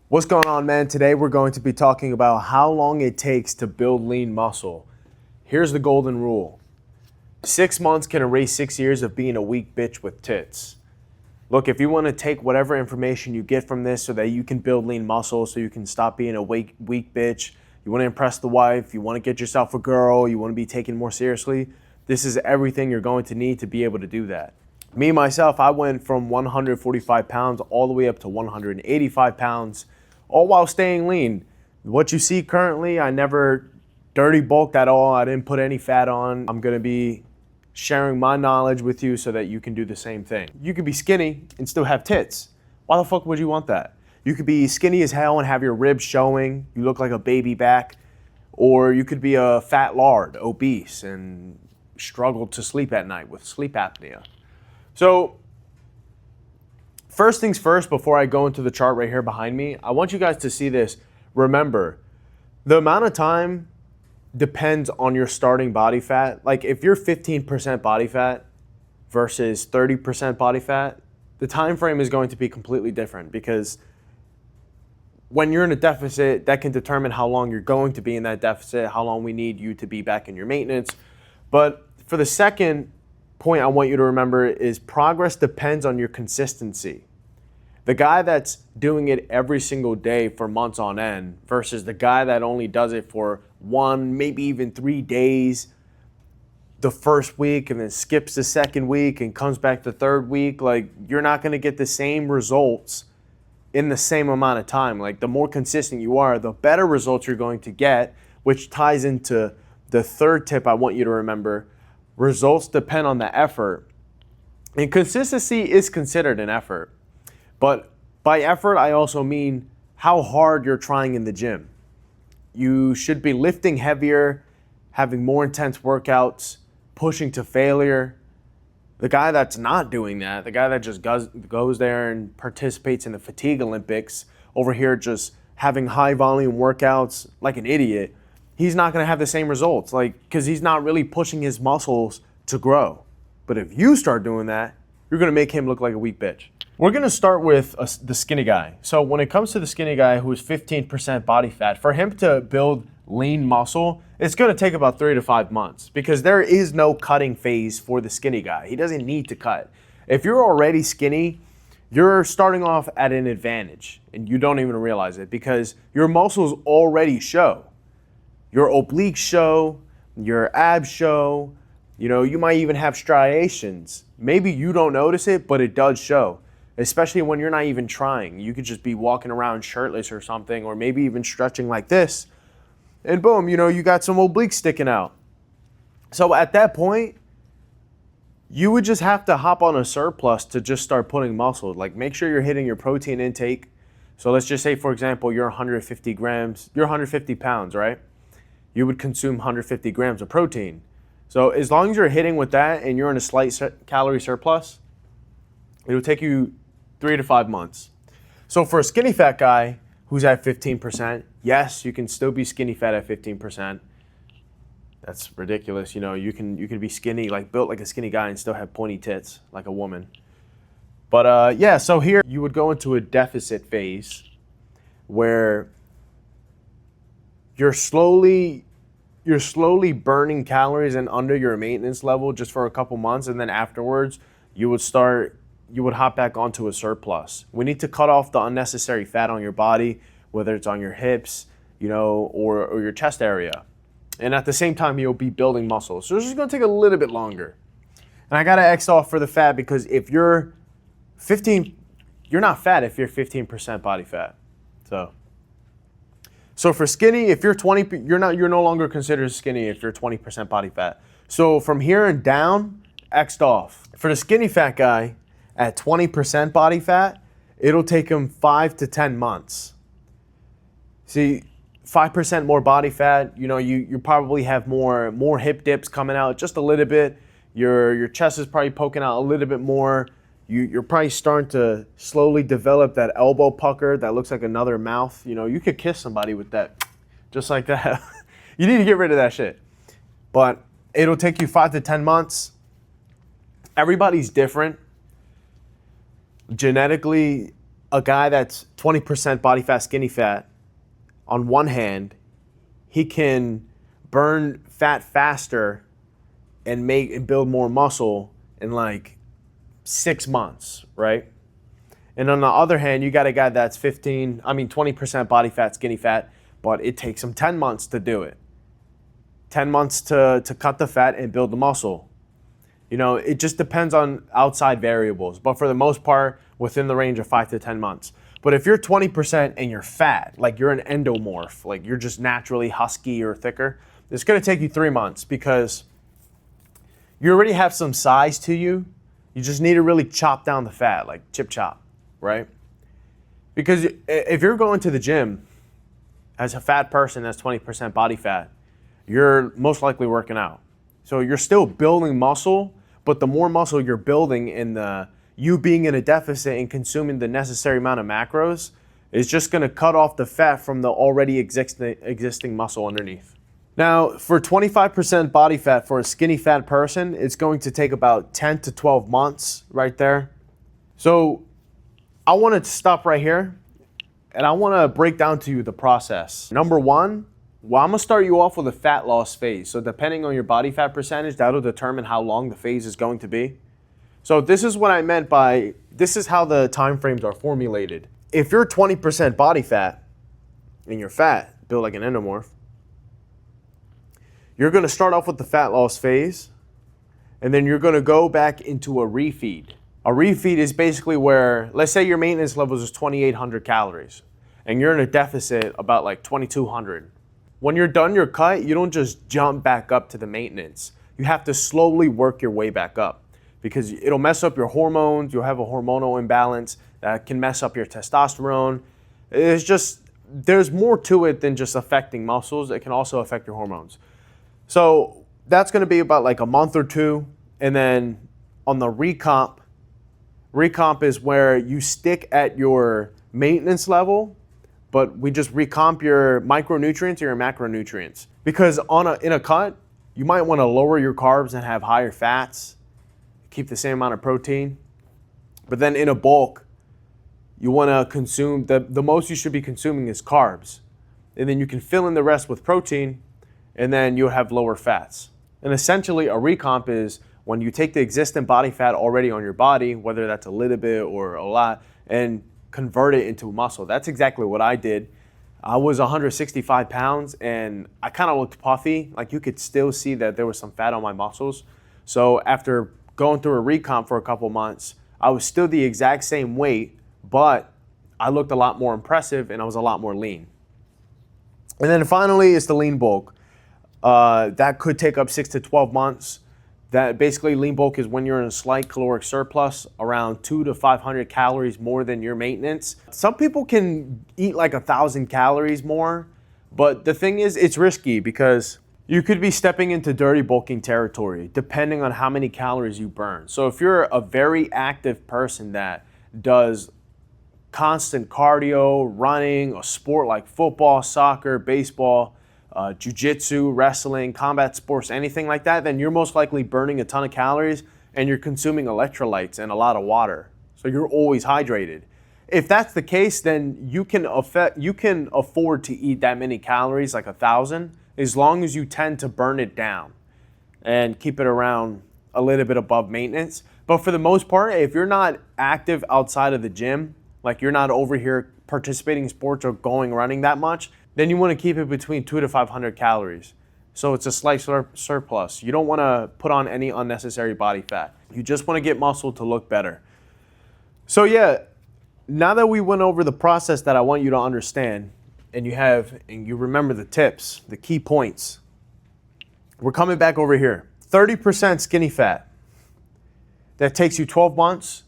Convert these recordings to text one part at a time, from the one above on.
What's going on, man? Today we're going to be talking about how long it takes to build lean muscle. Here's the golden rule. 6 months can erase 6 years of being a weak bitch with tits. Look, if you want to take whatever information you get from this so that you can build lean muscle, so you can stop being a weak bitch, you want to impress the wife, you want to get yourself a girl, you want to be taken more seriously, this is everything you're going to need to be able to do that. Me, myself, I went from 145 pounds all the way up to 185 pounds, all while staying lean. What you see currently, I never dirty bulked at all. I didn't put any fat on. I'm gonna be sharing my knowledge with you so that you can do the same thing. You could be skinny and still have tits. Why the fuck would you want that? You could be skinny as hell and have your ribs showing. You look like a baby back. Or you could be a fat lard, obese, and struggle to sleep at night with sleep apnea. So, first things first, before I go into the chart right here behind me, I want you guys to see this. Remember, the amount of time depends on your starting body fat. Like if you're 15% body fat versus 30% body fat, the time frame is going to be completely different, because when you're in a deficit, that can determine how long you're going to be in that deficit, how long we need you to be back in your maintenance. But for the second point I want you to remember is progress depends on your consistency. The guy that's doing it every single day for months on end versus the guy that only does it for 1, maybe even 3 days the first week and then skips the second week and comes back the third week, like you're not going to get the same results in the same amount of time. Like the more consistent you are, the better results you're going to get, which ties into the third tip I want you to remember. Results depend on the effort. And consistency is considered an effort. But by effort, I also mean how hard you're trying in the gym. You should be lifting heavier, having more intense workouts, pushing to failure. The guy that's not doing that, the guy that just goes there and participates in the fatigue Olympics, over here just having high volume workouts like an idiot, he's not going to have the same results, because he's not really pushing his muscles to grow. But if you start doing that, you're going to make him look like a weak bitch. We're going to start with the skinny guy. So when it comes to the skinny guy who is 15% body fat, for him to build lean muscle, it's going to take about 3 to 5 months, because there is no cutting phase for the skinny guy. He doesn't need to cut. If you're already skinny, you're starting off at an advantage and you don't even realize it, because your muscles already show. Your obliques show, your abs show, you might even have striations. Maybe you don't notice it, but it does show. Especially when you're not even trying. You could just be walking around shirtless or something, or maybe even stretching like this, and boom, you got some obliques sticking out. So at that point, you would just have to hop on a surplus to just start putting muscle. Like make sure you're hitting your protein intake. So let's just say, for example, you're 150 pounds, right? You would consume 150 grams of protein. So as long as you're hitting with that and you're in a slight calorie surplus, it'll take you 3 to 5 months. So for a skinny fat guy who's at 15%, yes, you can still be skinny fat at 15%. That's ridiculous. You can be skinny, built like a skinny guy, and still have pointy tits like a woman. But yeah, so here you would go into a deficit phase where you're slowly burning calories and under your maintenance level just for a couple months, and then afterwards you would hop back onto a surplus. We need to cut off the unnecessary fat on your body, whether it's on your hips, or your chest area. And at the same time, you'll be building muscle. So this is going to take a little bit longer. And I got to X off for the fat, because if you're 15, you're not fat if you're 15% body fat. So for skinny, if you're 20, you're no longer considered skinny if you're 20% body fat. So from here and down, X'd off. For the skinny fat guy at 20% body fat, it'll take him 5 to 10 months. See, 5% more body fat, you probably have more hip dips coming out just a little bit. Your chest is probably poking out a little bit more. You're probably starting to slowly develop that elbow pucker that looks like another mouth. You could kiss somebody with that, just like that. You need to get rid of that shit. But it'll take you 5 to 10 months. Everybody's different. Genetically, a guy that's 20% body fat, skinny fat, on one hand, he can burn fat faster and build more muscle in like 6 months, right? And on the other hand, you got a guy that's 20% body fat, skinny fat, but it takes him 10 months to do it. 10 months to cut the fat and build the muscle. You know, it just depends on outside variables, but for the most part, within the range of 5 to 10 months. But if you're 20% and you're fat, like you're an endomorph, like you're just naturally husky or thicker, it's gonna take you 3 months because you already have some size to you. You just need to really chop down the fat, like chip chop, right? Because if you're going to the gym as a fat person that's 20% body fat, you're most likely working out. So you're still building muscle, but the more muscle you're building and you being in a deficit and consuming the necessary amount of macros is just gonna cut off the fat from the already existing muscle underneath. Now, for 25% body fat for a skinny fat person, it's going to take about 10 to 12 months right there. So I wanted to stop right here and I wanna break down to you the process. Number one, well, I'm gonna start you off with a fat loss phase. So depending on your body fat percentage, that'll determine how long the phase is going to be. So this is what I meant by, this is how the time frames are formulated. If you're 20% body fat and you're fat, built like an endomorph, you're gonna start off with the fat loss phase, and then you're gonna go back into a refeed. A refeed is basically where, let's say your maintenance levels is 2,800 calories, and you're in a deficit about like 2,200. When you're done your cut, you don't just jump back up to the maintenance. You have to slowly work your way back up because it'll mess up your hormones. You'll have a hormonal imbalance that can mess up your testosterone. It's just, there's more to it than just affecting muscles. It can also affect your hormones. So that's gonna be about like a month or two. And then on the recomp is where you stick at your maintenance level, but we just recomp your micronutrients or your macronutrients. Because in a cut, you might wanna lower your carbs and have higher fats, keep the same amount of protein. But then in a bulk, you wanna consume, the most you should be consuming is carbs. And then you can fill in the rest with protein, and then you'll have lower fats. And essentially a recomp is when you take the existing body fat already on your body, whether that's a little bit or a lot, and convert it into muscle. That's exactly what I did. I was 165 pounds and I kind of looked puffy. Like you could still see that there was some fat on my muscles. So after going through a recomp for a couple months, I was still the exact same weight, but I looked a lot more impressive and I was a lot more lean. And then finally, it's the lean bulk. That could take up 6 to 12 months. That basically lean bulk is when you're in a slight caloric surplus, around 200 to 500 calories more than your maintenance. Some people can eat like 1,000 calories more, but the thing is, it's risky because you could be stepping into dirty bulking territory depending on how many calories you burn. So if you're a very active person that does constant cardio, running, a sport like football, soccer, baseball, jiu-jitsu, wrestling, combat sports, anything like that, then you're most likely burning a ton of calories and you're consuming electrolytes and a lot of water. So you're always hydrated. If that's the case, then you can afford to eat that many calories, like 1,000, as long as you tend to burn it down and keep it around a little bit above maintenance. But for the most part, if you're not active outside of the gym, like you're not over here participating in sports or going running that much, then you want to keep it between 200 to 500 calories. So it's a slight surplus. You don't want to put on any unnecessary body fat. You just want to get muscle to look better. So yeah, now that we went over the process that I want you to understand, and you remember the tips, the key points, we're coming back over here. 30% skinny fat. That takes you 12 months,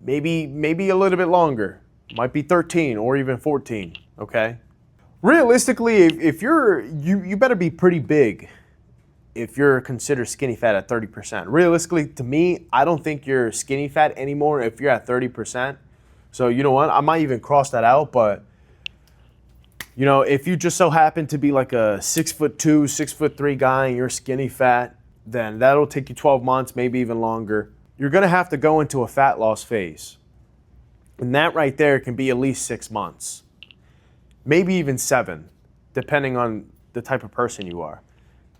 maybe a little bit longer. Might be 13 or even 14, okay? Realistically, if you better be pretty big if you're considered skinny fat at 30%. Realistically, to me, I don't think you're skinny fat anymore if you're at 30%. So you know what? I might even cross that out, but you know, if you just so happen to be like a 6'2", 6'3" guy and you're skinny fat, then that'll take you 12 months, maybe even longer. You're gonna have to go into a fat loss phase. And that right there can be at least 6 months, maybe even 7, depending on the type of person you are.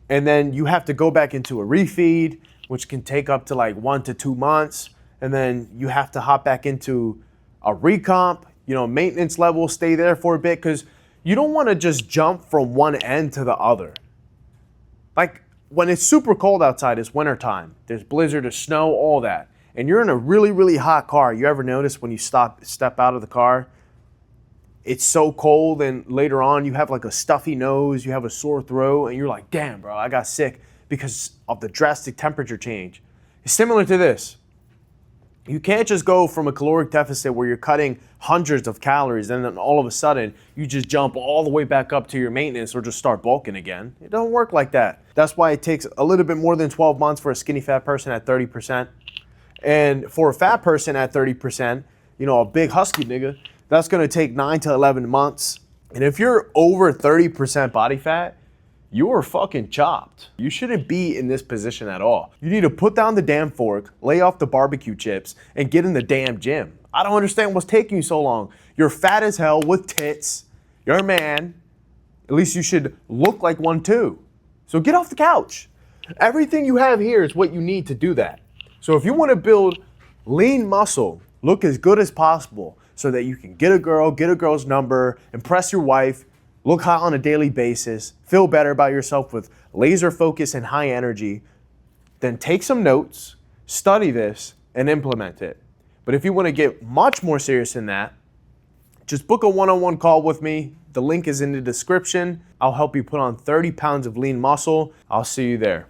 And then you have to go back into a refeed, which can take up to like 1 to 2 months. And then you have to hop back into a recomp, maintenance level, stay there for a bit, because you don't want to just jump from one end to the other. Like when it's super cold outside, it's wintertime. There's blizzard or snow, all that. And you're in a really, really hot car. You ever notice when you step out of the car, it's so cold, and later on you have like a stuffy nose, you have a sore throat, and you're like, damn, bro, I got sick because of the drastic temperature change. It's similar to this. You can't just go from a caloric deficit where you're cutting hundreds of calories and then all of a sudden you just jump all the way back up to your maintenance or just start bulking again. It doesn't work like that. That's why it takes a little bit more than 12 months for a skinny fat person at 30%. And for a fat person at 30%, a big husky nigga, that's gonna take 9 to 11 months. And if you're over 30% body fat, you are fucking chopped. You shouldn't be in this position at all. You need to put down the damn fork, lay off the barbecue chips, and get in the damn gym. I don't understand what's taking you so long. You're fat as hell with tits. You're a man. At least you should look like one too. So get off the couch. Everything you have here is what you need to do that. So if you want to build lean muscle, look as good as possible so that you can get a girl's number, impress your wife, look hot on a daily basis, feel better about yourself with laser focus and high energy, then take some notes, study this, and implement it. But if you want to get much more serious than that, just book a one-on-one call with me. The link is in the description. I'll help you put on 30 pounds of lean muscle. I'll see you there.